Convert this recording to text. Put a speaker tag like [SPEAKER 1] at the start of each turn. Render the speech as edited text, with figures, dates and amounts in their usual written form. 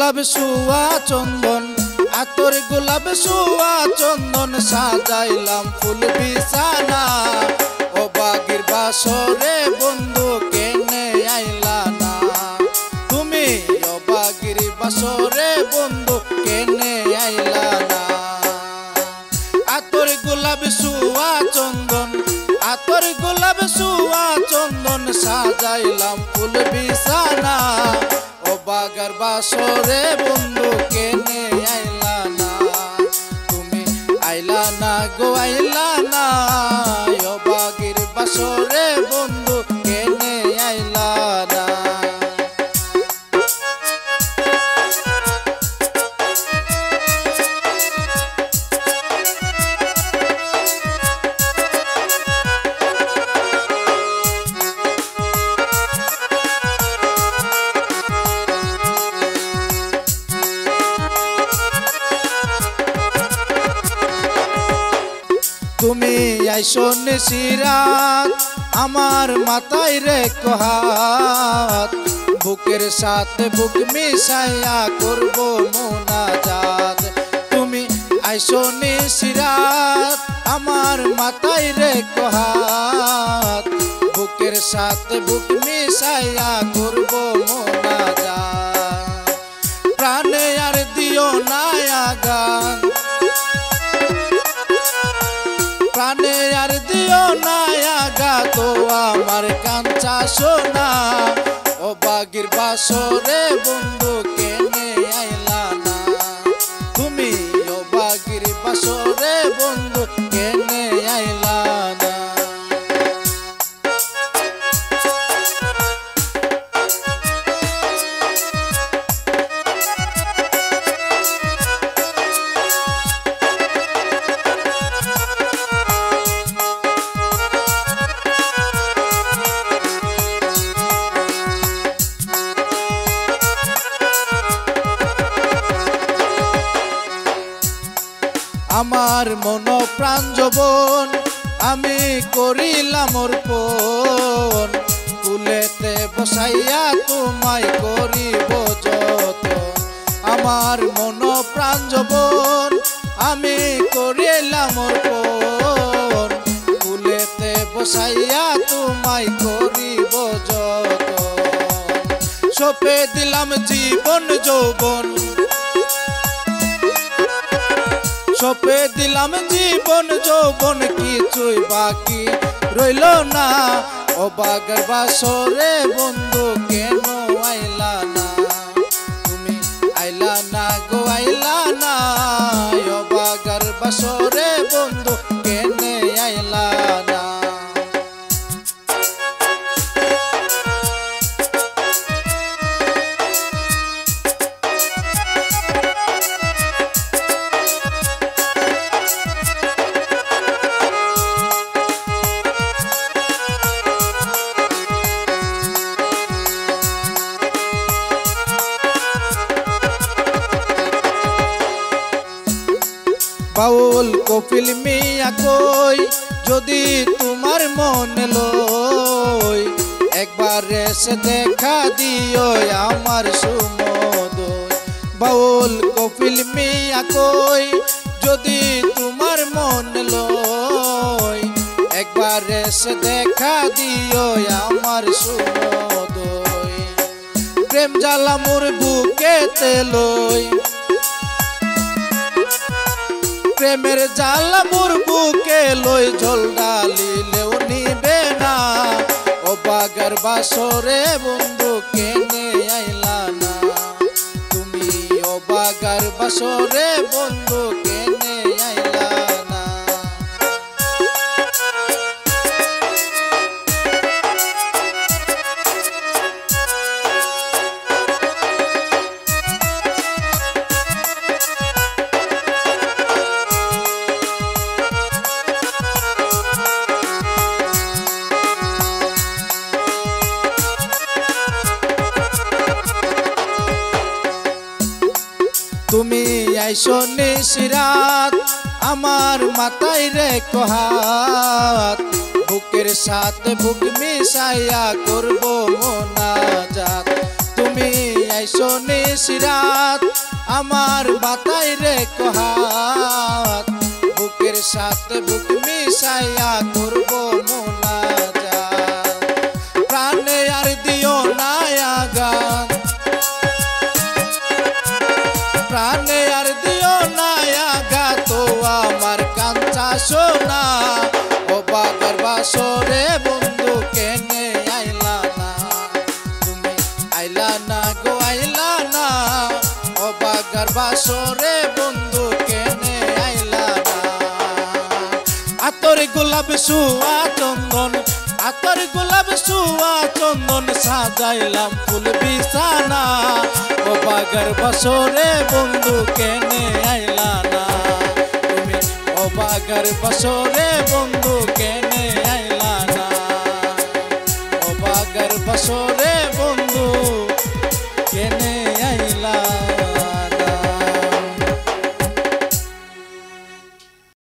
[SPEAKER 1] গোলাপ সুয়া চন্দন আতর গোলাপ সুয়া চন্দন সাজাইলাম ফুল বিছানা ও বাগির বাসরে বন্ধু কেনে আইলা না তুমি ও বাগির বাসরে বন্ধু কেনে আইলা না আতর গোলাপ সুয়া চন্দন আতর গোলাপ সুয়া চন্দন সাজাইলাম ফুল বিছানা ও বাগার বাসরে বন্ধু কেনে আইলা না তুমি আইলা না গো আইলা না ও বাগির বাসরে বন্ধু কেনে আইলা না তুমি আইসো নিশিরাত আমার মাথায় রেখো হাত বুকের সাথে বুক মিশাইয়া করব মোনাজাত তুমি আইসো নিশিরাত আমার মাথায় রেখো হাত বুকের সাথে বুক মিশাইয়া করব মোনাজাত প্রাণে আর দিও না গান প্রাণে আর দিও না আগা তো আমার কাঞ্চা সোনা ও বাগির বাসরে বন্ধু কেনে আইলা না তুমি ও বাগির বাসরে বন্ধু কেনে আইলা না আমার মন প্রাণ যৌবন আমি করিলাম অর্পণ কুলেতে বসাইয়া তোমায় করিব যতন আমার মন প্রাণ যৌবন আমি করিলাম অর্পণ কুলেতে বসাইয়া তোমায় করিব যতন সঁপে দিলাম জীবন যৌবন সঁপে দিলাম জীবন যৌবন কিছুই বাকি রইল না ও বাগের বাসরে বন্ধু কেন আইলা না তুমি আইলা না গো আইলা না ও বাগের বাসরে বন্ধু কেনে আইলা না বাউল কপিল মিয়া কই যদি তোমার মন লই একবার এসে দেখা দিও আমার সুমদয় বাউল কপিল মিয়া কই যদি তোমার মন লই একবার এসে দেখা দিও আমার সুমদয় প্রেম জ্বালা মোর বুকেতে লই প্রেমের জ্বালা মোর বুকে লই ঝোল ডালিলেও নিবে না ও বাগের বাসরে বন্ধু কেনে আইলা না তুমি ও বাগের বাসরে বন্ধু কেনে আইলা না তুমি আইসো নিশিরাত আমার মাথায় রেখো হাত বুকের সাথে বুক মিশাইয়া করব মোনাজাত তুমি আইসো নিশিরাত আমার বাতাই রে কহাত বুকের সাথে বুক মিশাইয়া করব মোনাজাত প্রাণে আর দিও না আঘাত প্রাণে আর দিও না আঘাত আমার কাঞ্চা সোনা ও বাগার বাসরে বন্ধু কেনে আইলা না তুমি আইলা না গো আইলা না ও বাগার বাসরে বন্ধু কেনে আইলা না আতর গোলাপ সুয়া চন্দন আতর গোলাপ সুয়া চন্দন সাজাইলাম ফুল বিছানা ও বাগার বাসরে বন্ধু কেনে আইলা না তুমি ও বাগার বাসরে বন্ধু কেনে আইলা না ও বাগার বাসরে